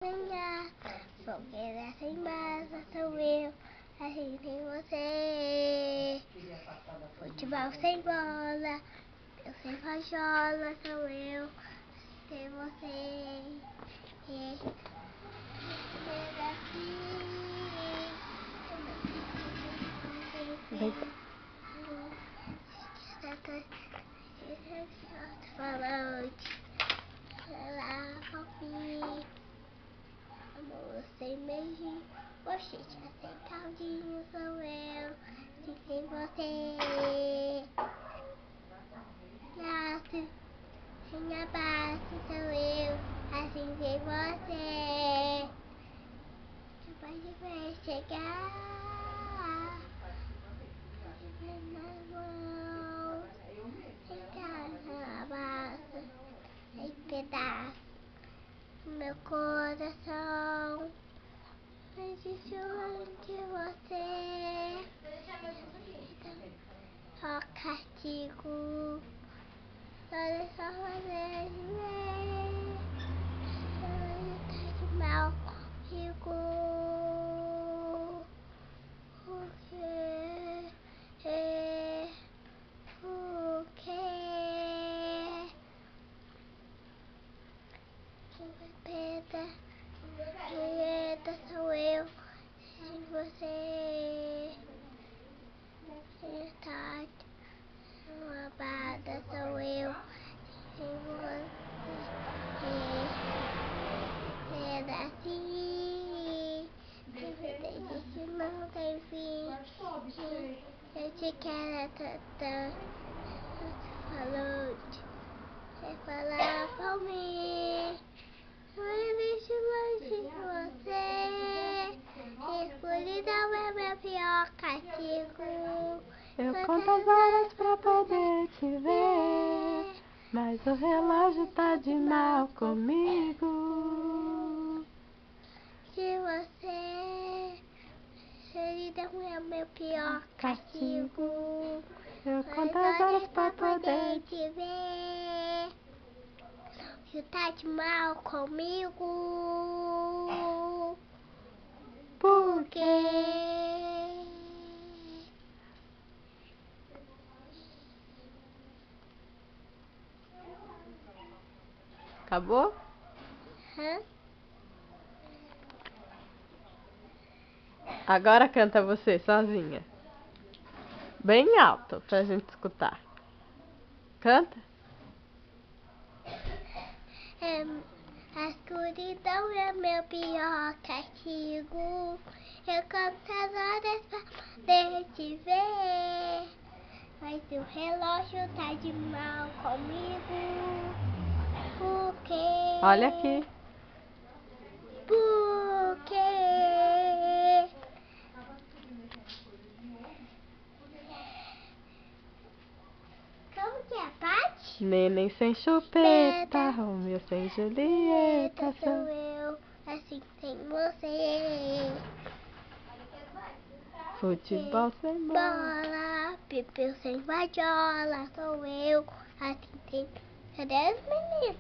Sonhar, fogueira sem massa sou eu, assim sem você. Futebol sem bola, eu sem fajola sou eu, assim sem você. Amor sem beijinho, bochecha sem caldinho sou eu, assim sem você. Laço sem abraço sou eu, assim sem você. Depois de ver chegar na mão, em casa abraço, em pedaço meu coração. Mas isso de você, só castigo, só fazer de ver, só de mal comigo, Julieta sou eu, sem você. Tarde, uma bada sou eu, sem você. Era assim, isso não tem fim. Eu te quero tanto, você falou pra mim. Eu deixo longe de você. Escuridão é meu pior castigo. Eu conto as horas pra poder te ver, mas o relógio tá de mal comigo. Se você, escuridão é meu pior castigo. Eu conto as horas pra poder poder te ver. Você tá de mal comigo. Por quê? Acabou? Hã? Agora canta você sozinha. Bem alto pra gente escutar. Canta? A escuridão é meu pior castigo. Eu conto as horas pra poder te ver, mas o relógio tá de mal comigo. Por quê? Olha aqui. Por quê? Como que é, Paty? Neném sem chupeta, Romeu sem Julieta, Sou eu, assim sem você. Futebol sem bola. Pipeu sem vajola, sou eu, assim tem. Cadê as meninas?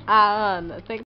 A Ana, tem